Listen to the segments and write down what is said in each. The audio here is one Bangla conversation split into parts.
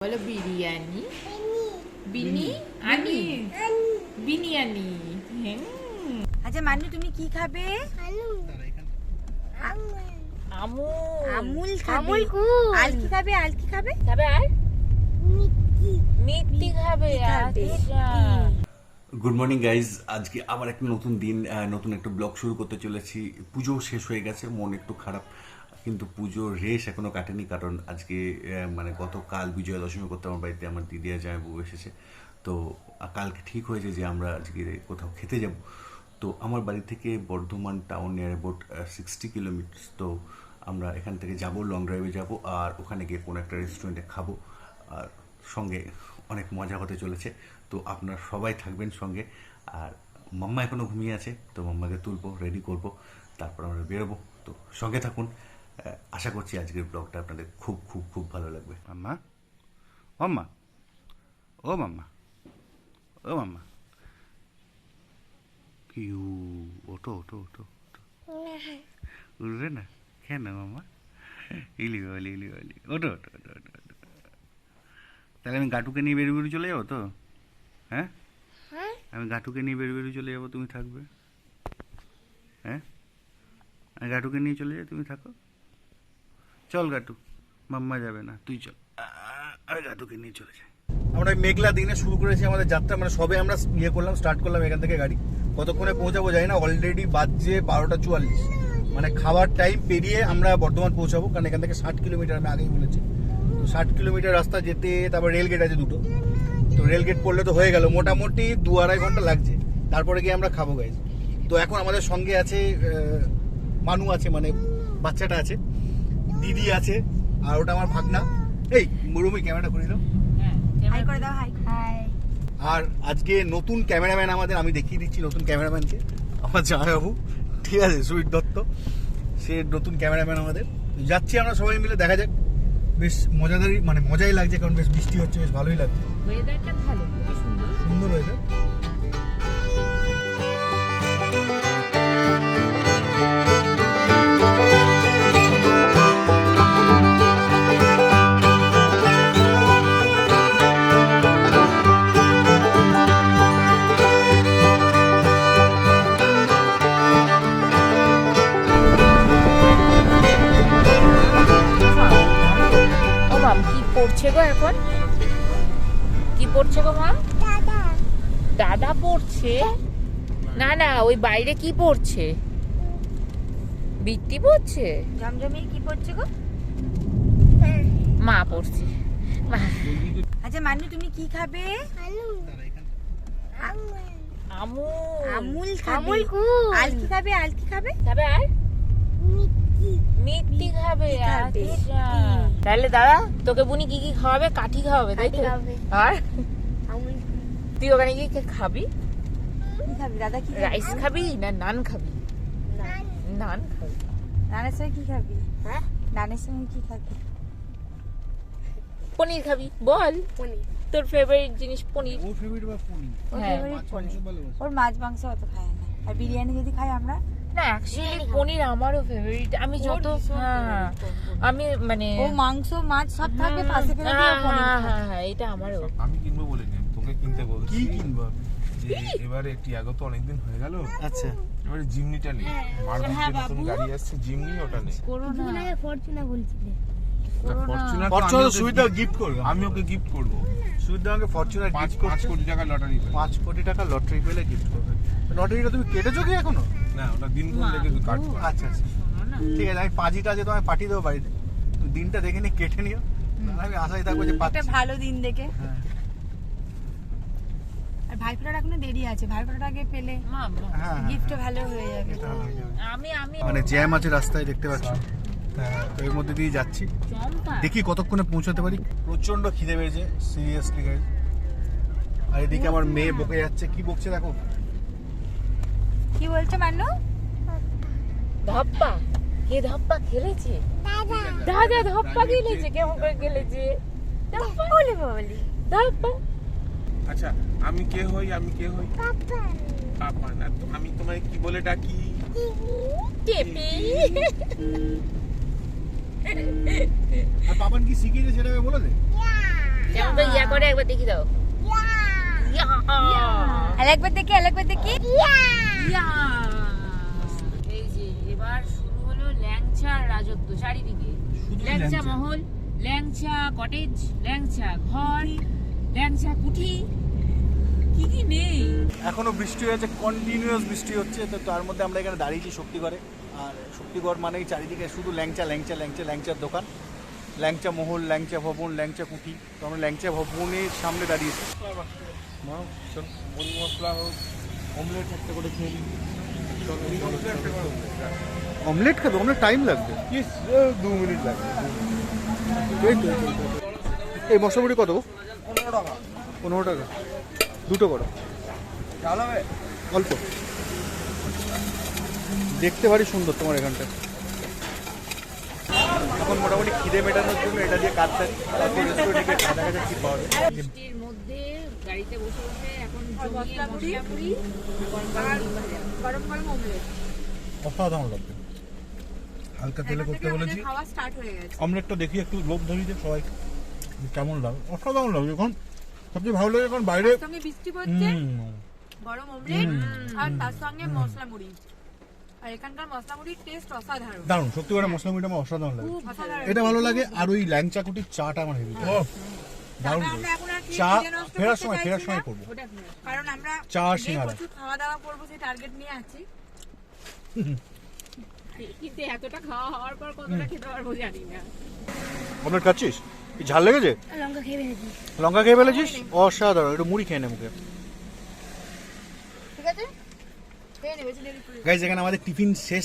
বলো বিরিয়ানি বিনি আনি বিরিয়ানি। আচ্ছা মান্নু তুমি কি খাবে? আমুল খাবে। আর কি খাবে? আর কি খাবে? খাবে আর মিষ্টি খাবে। আচ্ছা গুড মর্নিং গাইজ, আজকে আবার একটা নতুন দিন, নতুন একটা ব্লগ শুরু করতে চলেছি। পুজো শেষ হয়ে গেছে, মন একটু খারাপ, কিন্তু পুজোর রেশ এখনো কাটেনি। কারণ আজকে মানে গতকাল বিজয়া দশমী করতে আমার বাড়িতে আমার দিদি আর জামাইবাবু এসেছে। তো কালকে ঠিক হয়েছে যে আমরা আজকে কোথাও খেতে যাব। তো আমার বাড়ি থেকে Bardhaman town near about 60 kilometre. তো আমরা এখান থেকে যাব, লং ড্রাইভে যাব, আর ওখানে গিয়ে কোনো একটা রেস্টুরেন্টে খাবো। আর সঙ্গে অনেক মজা হতে চলেছে। তো আপনারা সবাই থাকবেন সঙ্গে। আর মাম্মা এখনও ঘুমিয়ে আছে, তো মাম্মাকে তুলবো, রেডি করব, তারপর আমরা বেরোবো। তো সঙ্গে থাকুন। আশা করছি আজকের ব্লগটা আপনাদের খুব খুব খুব ভালো লাগবে। মাম্মা, মাম্মা, ও মাম্মা, ও মাম্মা, ইউ ওটো ওটো ওটো উঠবে না কেন মাম্মা? ইলি বলি ইলি বলি, ওটো ওটো ওটো ওটো ওটো। তাহলে আমি গাটুকে নিয়ে বেরু বেরু চলে যাবো তো? হ্যাঁ, আমি গাটুকে নিয়ে বেরু বেরু চলে যাবো, তুমি থাকবে? হ্যাঁ, আমি গাটুকে নিয়ে চলে যাই, তুমি থাকো। চল গাটু, মাম্মা যাবে না, তুই চল, আমি গাটুকে নিয়ে চলে যাই। আমরা মেঘলা দিনে শুরু করেছি আমাদের যাত্রা, মানে সবে আমরা স্টার্ট করলাম এখান থেকে গাড়ি। কতক্ষণে পৌঁছাবো জানি না, অলরেডি বাজছে 12:44। মানে খাবার টাইম পেরিয়ে আমরা বর্ধমান পৌঁছাবো, কারণ এখান থেকে 60 কিলোমিটার আমি আগেই বলেছি। তো 60 কিলোমিটার রাস্তা যেতে, তারপর রেল গেট আছে দুটো, তো রেল গেট পড়লে তো হয়ে গেল, মোটামুটি 2-2.5 ঘন্টা লাগছে। তারপরে গিয়ে আমরা খাবো গাইজ। তো এখন আমাদের সঙ্গে আছে মানু আছে, মানে বাচ্চাটা আছে, দিদি আছে, আর ওটা আমার ভাগনা। এই মুরুমি ক্যামেরাটা করে দাও, হাই করে দাও। High high. আর আজকে নতুন ক্যামেরাম্যান আমাদের, আমি দেখিয়ে দিচ্ছি নতুন ক্যামেরাম্যানকে, আমার জামাইবাবু, ঠিক আছে, সুইট দত্ত, সে নতুন ক্যামেরাম্যান আমাদের। যাচ্ছি আমরা সবাই মিলে, দেখা যাক। বেশ মজাদারই, মানে মজাই লাগছে, কারণ বেশ বৃষ্টি হচ্ছে, বেশ ভালোই লাগছে, ওয়েদারটা ভালো, খুবই সুন্দর সুন্দর ওয়েদার। পড়ছে গো এখন? কি পড়ছে গো মা? দাদা পড়ছে? না না, ওই বাইরে কি পড়ছে? বৃত্তি পড়ছে? জমজমি কি পড়ছে গো? মা পড়ছে। আচ্ছা মান্নু তুমি কি খাবে? আমুল খাবে। আর কি খাবে? আর কি খাবে? খাবে আর মিষ্টি খাবে। খাবে। আচ্ছা তাহলে দাদা তোকে বুনি কি কি খাওয়াবে? কাঠি খাওয়াবে, তাই তো? আর তুই ওখানে গিয়ে কি খাবি? কি খাবি দাদা? কি রাইস খাবি না নান খাবি? নান খাবি। নানের সঙ্গে কি খাবি? হ্যাঁ, নানের সঙ্গে কি খাবি? পনির খাবি? বল তোর ফেভারিট জিনিস পনির। ওর ফেভারিট বা পনির? ওর হ্যাঁ, favorite পনির। ওর মাছ মাংস অত খায় না। আর বিরিয়ানি যদি খাই আমরা, না অ্যাকচুয়ালি পনির আমারও ফেভারিট। আমি যত আমি মানে ও মাংস মাছ সব থাকবে, পাশে ফেলে দিয়ে পনির খায়। হ্যাঁ এটা আমারও। আমি কিনবো বলিনি, তোকে কিনতে বলছি। কি কিনবো? যে এবারে টিয়াগো তো অনেকদিন হয়ে গেল, আচ্ছা, এবারে জিমনিটা নেই। মারুতির যে নতুন গাড়ি আসছে জিমনি, ওটা নেই। ফরচুনার ফরচুনার সুবিধা গিফট করবে, আমি ওকে গিফট করবো। সুবিধা আমাকে ফরচুনার 5 গিফট করছে। কোটি টাকা লটারি পেলে। 5 কোটি টাকা লটারি পেলে গিফট করবে। লটারিটা তুমি কেটেছো কি এখনো? না, ওটা দিন কোন লেগে কাটবো। আচ্ছা আচ্ছা, ঠিক আছে, আমি পাঁজিটা আছে তোমায় পাঠিয়ে দেবো বাড়িতে, তুমি দিনটা দেখে নিয়ে কেটে নিও, আমি আশায় থাকবো যে একটা পাচ্ছি। ভালো দিন দেখে। হ্যাঁ। আর ভাইফোঁটার এখনো দেরি আছে, ভাইফোঁটার আগে পেলে হ্যাঁ, গিফট ভালো হয়ে যাবে। এটা ভালো হয়ে যাবে। আমি মানে জ্যাম আছে রাস্তায়, দেখতে পাচ্ছ, তো এর মধ্যে দিয়ে যাচ্ছি, দেখি কতক্ষণে পৌঁছাতে পারি। প্রচন্ড খিদে পেয়েছে সিরিয়াসলি গাইস। আর এদিকে আমার মেয়ে বকে যাচ্ছে, কি বকছে দেখো। কি বলছো মান্নু? ধপ্পা কে ধপ্পা খেলেছে? দাদা ধপ্পা খেলেছে। কেমন করে খেলেছে? ধপ্পা বলি বলি ধপ্পা। আচ্ছা, আমি কে হই? পাপা না, আমি তোমায় কি বলে ডাকি? টেপি। আর পাপান কি শিখিয়েছে সেটা বলে দে। কেমন করে ইয়া করে একবার দেখি দাও। ইয়া। আরেকবার দেখি ইয়া। এই যে এবার শুরু হলো ল্যাংচার রাজত্ব চারিদিকে। ল্যাংচা মহল, ল্যাংচা কটেজ, ল্যাংচা ঘর, ল্যাংচা কুঠি, কি কি নেই। এখনো বৃষ্টি হয়েছে, কন্টিনিউয়াস বৃষ্টি হচ্ছে। তো তার মধ্যে আমরা এখানে দাঁড়িয়েছি শক্তিগড়ে। আর শক্তিগড় মানেই চারিদিকে শুধু ল্যাংচার দোকান, ল্যাংচা মহল, ল্যাংচা ভবন, ল্যাংচা কুঠি। তো আমরা ল্যাংচা ভবনের সামনে দাঁড়িয়েছি। মুড়ি মশলা হোক, অমলেট একটা করে খেয়ে নিই। অমলেট খাবে? অমলেট টাইম লাগবে, 2 মিনিট লাগবে। এই মশলা মুড়ি কত? 15 টাকা। দুটো করো, অল্প। দেখতে ভারী সুন্দর তোমার এখানটা। এখন মোটামুটি খিদে মেটানোর জন্য এটা দিয়ে কাজ চাই। তারপর রেস্টুরেন্টে গিয়ে খাওয়া দেখা যাক কি পাওয়া যায়। বৃষ্টির মধ্যে গাড়িতে বসে বসে এখন জমিয়ে মশলা পুরি, গরম গরম অমলেট। অসাধারণ লাগবে। হালকা তেলে করতে বলেছি। খাওয়া স্টার্ট হয়ে গেছে। অমলেটটা দেখি একটু লোভ ধরিয়ে সবাই কেমন লাগে। অসাধারণ লাগবে। এখন সবচেয়ে ভালো লাগে এখন বাইরে সঙ্গে বৃষ্টি পড়ছে, গরম অমলেট আর তার সঙ্গে মশলা মুড়ি। আর এখানকার মশলা মুড়ির টেস্ট অসাধারণ। দারুণ, সত্যি করে মশলা মুড়িটা আমার অসাধারণ লাগে। খুব অসাধারণ। এটা ভালো লাগে। আর ওই ল্যাংচা কুটির চাটা আমার হেভি লাগে। দারুণ লাগে। আমরা এখন আর চা খিদে নষ্ট ফেরার করতে সময় চাইছি না, করবো। কারণ আমরা চা আর যে সিঙ্গারা। প্রচুর খাওয়া দাওয়া করবো সেই টার্গেট নিয়ে আছি। কিন্তু এতটা খাওয়া হওয়ার পর কতটা খেতে পারবো জানি না। অমলেট খাচ্ছিস? ঝাল লেগেছে? লঙ্কা খেয়ে ফেলেছিস? অসাধারণ। একটু মুড়ি খেয়ে নে মুখে। ঠিক আছে, খেয়ে নেবে জিলেবি পুরি। গাইজ, এখানে আমাদের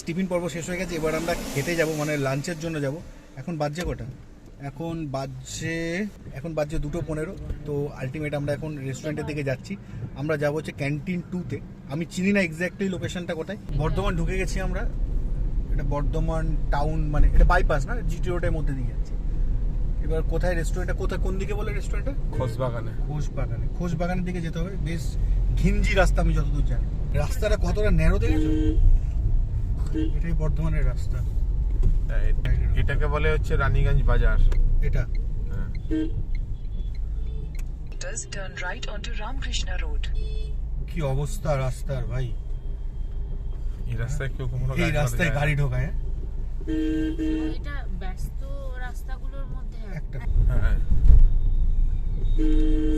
টিফিন পর্ব শেষ হয়ে গেছে। এবার আমরা খেতে যাব, মানে লাঞ্চের জন্য যাব। এখন বাজছে কটা? এখন বাজছে 2:15। তো আলটিমেট আমরা এখন রেস্টুরেন্টের দিকে যাচ্ছি। আমরা যাবো হচ্ছে ক্যান্টিন 2-তে। আমি চিনি না এক্স্যাক্টলি লোকেশনটা কোথায়। বর্ধমান ঢুকে গেছি আমরা। এটা বর্ধমান টাউন, মানে এটা বাইপাস না, জিটি রোডের মধ্যে দিয়ে যাচ্ছি। এবার কোথায় রেস্টুরেন্টটা, কোন দিকে বলে রেস্টুরেন্টটা? খোশবাগানের দিকে যেতে হবে। বেশ ঘিঞ্জি রাস্তা, আমি যতদূর জানি। রাস্তাটা কতটা ন্যারো দেখেছো? এটাই বর্ধমানের রাস্তা। এটাকে বলে হচ্ছে রানীগঞ্জ বাজার। এটা Turn right onto Ramkrishna Road. কি অবস্থা রাস্তার ভাই! এই রাস্তায় কেউ কখনো এই রাস্তায় গাড়ি ঢোকায়? এটা ব্যস্ত রাস্তাগুলোর মধ্যে একটা। হ্যাঁ,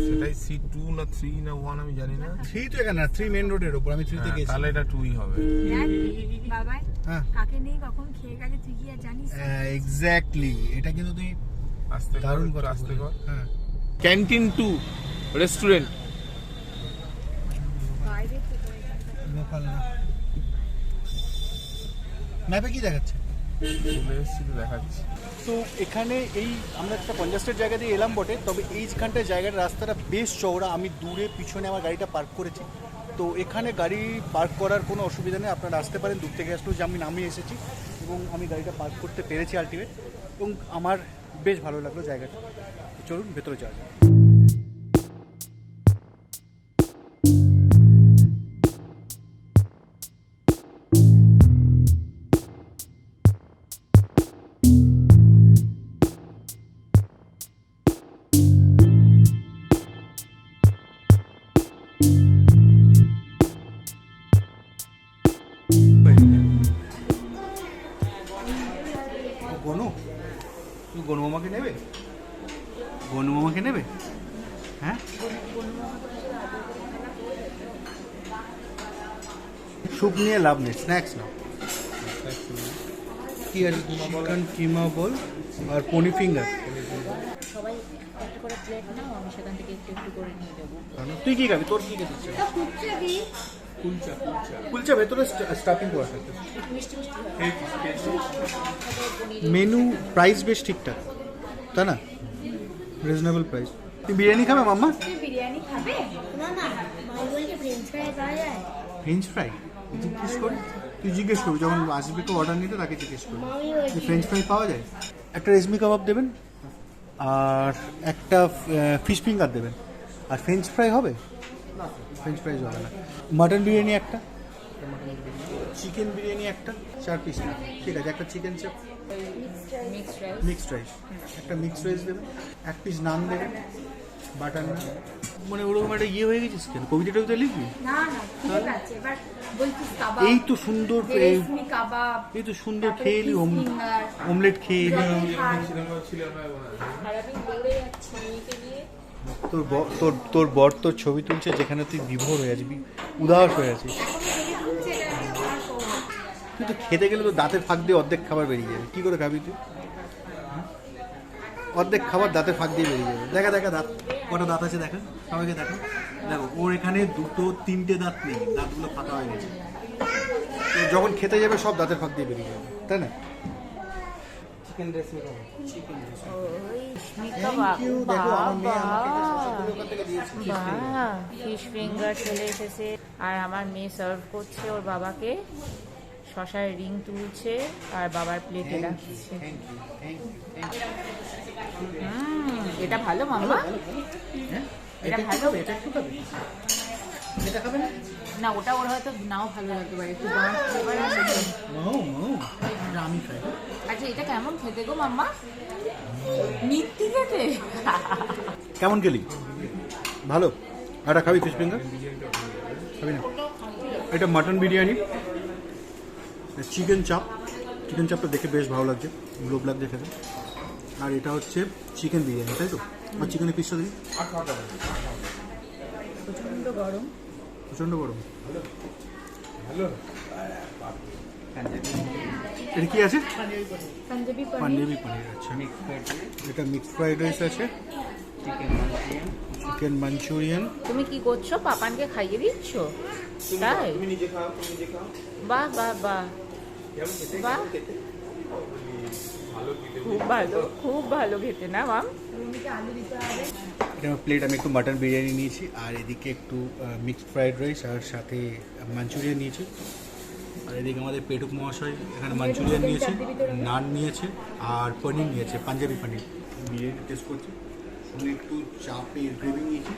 সেটাই C2 না 3 না 1 আমি জানি না। 3 তো এখানে না, 3 মেইন রোডের উপর। আমি 3 তে গেছি। তাহলে এটা 2ই হবে। বাবাই, হ্যাঁ কাকে নেই কখন খেয়ে গেছে তুই কি আর জানিস? এক্স্যাক্টলি। এটা কিন্তু তুই আস্তে দারুণ করে কথা আস্তে কর। হ্যাঁ। Canteen 2 restaurant. বাইরে থেকে লোকাল না। ম্যাপে কি দেখাচ্ছে? চলে এসেছি তো দেখাচ্ছি। তো এখানে এই আমরা একটা কনজাস্টেড জায়গা দিয়ে এলাম বটে, তবে এইখানটায় জায়গার রাস্তাটা বেশ চওড়া। আমি দূরে পিছনে আমার গাড়িটা পার্ক করেছি। তো এখানে গাড়ি পার্ক করার কোনো অসুবিধা নেই, আপনারা আসতে পারেন দূর থেকে আসলেও। যে আমি নামে এসেছি এবং আমি গাড়িটা পার্ক করতে পেরেছি আলটিমেট, এবং আমার বেশ ভালো লাগলো জায়গাটা। চলুন ভেতরে যাওয়া যাক। গনু মামাকে নেবে? গনু মামাকে নেবে? হ্যাঁ, স্যুপ নিয়ে লাভ নেই, স্ন্যাক্স নাও। কি আছে? চিকেন কিমা বল আর পনি ফিঙ্গার। সবাই একটা করে প্লেট নাও, আমি সেখান থেকে একটু একটু করে নিয়ে যাবো। তুই কি খাবি? তোর কি খেতে ইচ্ছে? কুলচা ভেতরে স্টাফিং করা থাকে। মেনু প্রাইস বেশ ঠিকঠাক, তাই না? Reasonable price. তুই বিরিয়ানি খাবে মাম্মা? বিরিয়ানি খাবে? না না, মা বলছে ফ্রেঞ্চ ফ্রাই পাওয়া যায়। ফ্রেঞ্চ ফ্রাই জিজ্ঞেস করি। তুই জিজ্ঞেস করবি যখন আসবি, তো অর্ডার নিতে তাকে জিজ্ঞেস করবি মামি যে ফ্রেঞ্চ ফ্রাই পাওয়া যায়। একটা রেশমি কাবাব দেবেন, আর একটা ফিশ ফিঙ্গার দেবেন। আর ফ্রেঞ্চ ফ্রাই হবে না? ফ্রেঞ্চ ফ্রাইজ হবে না। মাটন বিরিয়ানি একটা, চিকেন বিরিয়ানি একটা, 4 পিস। ঠিক আছে, একটা চিকেন চাপ, মিক্সড রাইস, মিক্সড রাইস, একটা মিক্সড রাইস দেবেন, 1 পিস নান দেবেন, বাটার নান মানে ওরকম একটা ইয়ে হয়ে গেছিস কেন? কবিতা টবিতা লিখবি? না না ঠিক আছে এবার বলছিস কাবাব এই তো সুন্দর রেশমি কাবাব এই তো সুন্দর তারপরে খেয়ে এলি, fish finger, অমলেট খেয়ে এলি। সারাদিন দৌড়ে যাচ্ছি মেয়েকে নিয়ে। তোর বর তোর ছবি তুলছে যেখানে তুই বিভোর হয়ে আছিস, উদাস হয়ে আছিস। তুই তো খেতে গেলে তো দাঁতের ফাঁক দিয়ে অর্ধেক খাবার বেরিয়ে যাবে। কি করে খাবি তুই? অর্ধেক খাবার দাঁতের ফাঁক দিয়ে বেরিয়ে যাবে। দেখা দাঁত কটা দাঁত আছে দেখা, সবাইকে দেখো। দেখো ওর এখানে 2-3টে দাঁত নেই, দাঁতগুলো ফাঁকা হয়ে গেছে। তো যখন খেতে যাবে সব দাঁতের ফাঁক দিয়ে বেরিয়ে যাবে, তাই না? ওই কাবাব, ফিশ ফিঙ্গার চলে এসেছে আর আমার মেয়ে সার্ভ করছে ওর বাবাকে, শশার রিং তুলছে আর বাবার প্লেটে রাখছে। এটা ভালো মাম্মা, এটা ভালো। এটা খাবে না? না ওটা ওর হয়তো নাও ভালো লাগতে পারে, একটু বাঁশ ফ্লেভার আছে তো। এটা আমি খাই। আচ্ছা এটা কেমন খেতে গো মাম্মা? মিথ্যি খেতে? কেমন গেলি? ভালো। এটা খাবি ফিশ ফিঙ্গার? খাবি না? এটা মাটন বিরিয়ানি, চিকেন চাপটা দেখে বেশ ভালো লাগছে, লোভ লাগছে খেতে। আর এটা হচ্ছে চিকেন বিরিয়ানি, তাই তো? আর চিকেনের পিসটা দেখি। প্রচণ্ড গরম। এটা কি আছে? পাঞ্জাবি পনির আছে। এটা মিক্সড ফ্রাইড রাইস আছে, চিকেন মাঞ্চুরিয়ান। তুমি কি করছো? পাপানকে খাইয়ে দিচ্ছ? তাই? বাহ বাহ বাহ বাহ, খুব ভালো খেতে না মাম? এটা আমার প্লেট, আমি একটু মাটন বিরিয়ানি নিয়েছি আর এদিকে একটু মিক্সড ফ্রাইড রাইস আর সাথে মাঞ্চুরিয়ান নিয়েছি। আর এদিকে আমাদের পেটুক মহাশয় এখানে মাঞ্চুরিয়ান নিয়েছে, নান নিয়েছে আর পনির নিয়েছে, পাঞ্জাবি পনির। বিরিয়ানি টেস্ট করছি, সঙ্গে একটু চাপের গ্রেভি নিয়েছি।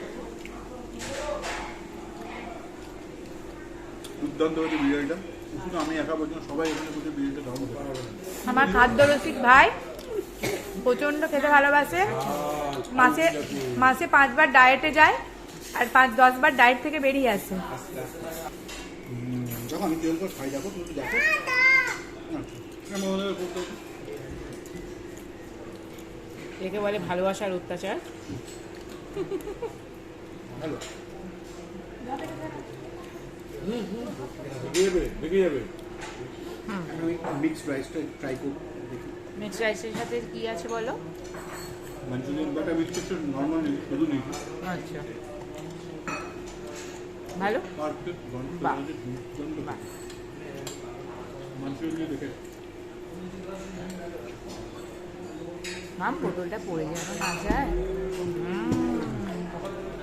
দুর্দান্ত হয়েছে বিরিয়ানিটা, শুধু আমি একা বলছি না, সবাই এখানে বসে বিরিয়ানিটা খাবো। আমার খাদ্য রসিক ভাই প্রচন্ড খেতে ভালোবাসে, মাসে 5 বার ডায়েটে যায় আর 5-10 বার ডায়েট থেকে বেরিয়ে আসে। দেখো আমি তেল করে খাই, দেখো তুমি দেখো। একে বলে ভালোবাসার অত্যাচার। ভালো। আমি মিক্সড রাইসটা ট্রাই করব, দেখি। মিক্সড রাইসের সাথে কি আছে বলো? মাঞ্চুরিয়ান বাটা মিক্সড নর্মাল শুধু নেই। আচ্ছা ভালো। পারফেক্ট বাহ। মাঞ্চুরিয়ান দেখে মাম বোতলটা পড়ে যেন না যায়।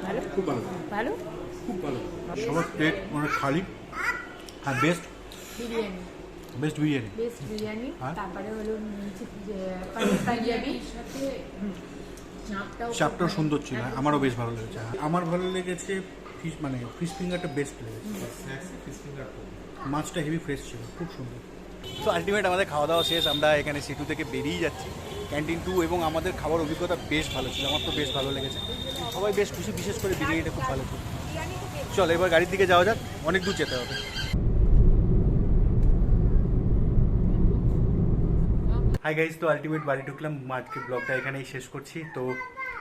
ভালো খুব ভালো, ভালো। খুব ভালো। সবার প্লেট মানে খালি। হ্যাঁ বেস্ট বিরিয়ানি। আর? তারপরে হলো পানির পাঞ্জাবি, চাপটাও সুন্দর ছিল, আমারও বেশ ভালো লেগেছে। আমার ভালো লেগেছে ফিশ ফিঙ্গারটা বেস্ট লেগেছে। মাছটা হেভি ফ্রেশ ছিল, খুব সুন্দর। তো আলটিমেট আমাদের খাওয়া দাওয়া শেষ, আমরা এখানে সিটু থেকে বেরিয়ে যাচ্ছি ক্যান্টিন 2, এবং আমাদের খাবার অভিজ্ঞতা বেশ ভালো ছিল, আমার তো বেশ ভালো লেগেছে, সবাই বেশ খুশি, বিশেষ করে বিরিয়ানিটা খুব ভালো ছিল। চল এবার গাড়ির দিকে যাওয়া যাক, অনেক দূর যেতে হবে। হাই গাইজ, তো আলটিমেট বাড়ি ঢুকলাম, আজকে ব্লগটা এখানেই শেষ করছি। তো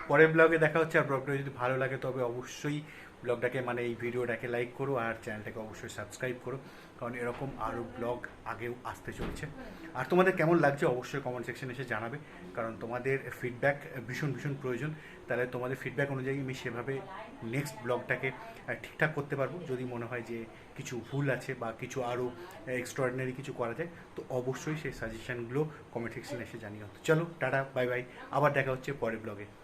পরের ব্লগে দেখা হচ্ছে। আর ব্লগটা যদি ভালো লাগে তবে অবশ্যই ব্লগটাকে মানে এই ভিডিওটাকে লাইক করো আর চ্যানেলটাকে অবশ্যই সাবস্ক্রাইব করো, কারণ এরকম আরও ব্লগ আগেও আসতে চলছে। আর তোমাদের কেমন লাগছে অবশ্যই কমেন্ট সেকশনে এসে জানাবে, কারণ তোমাদের ফিডব্যাক ভীষণ প্রয়োজন। তাহলে তোমাদের ফিডব্যাক অনুযায়ী আমি সেভাবে নেক্সট ব্লগটাকে ঠিকঠাক করতে পারবো। যদি মনে হয় যে কিছু ভুল আছে বা কিছু আরও এক্সট্রাঅর্ডিনারি কিছু করা যায়, তো অবশ্যই সেই সাজেশানগুলো কমেন্ট সেকশনে এসে জানিও। চলো টাটা, বাই বাই, আবার দেখা হচ্ছে পরের ব্লগে।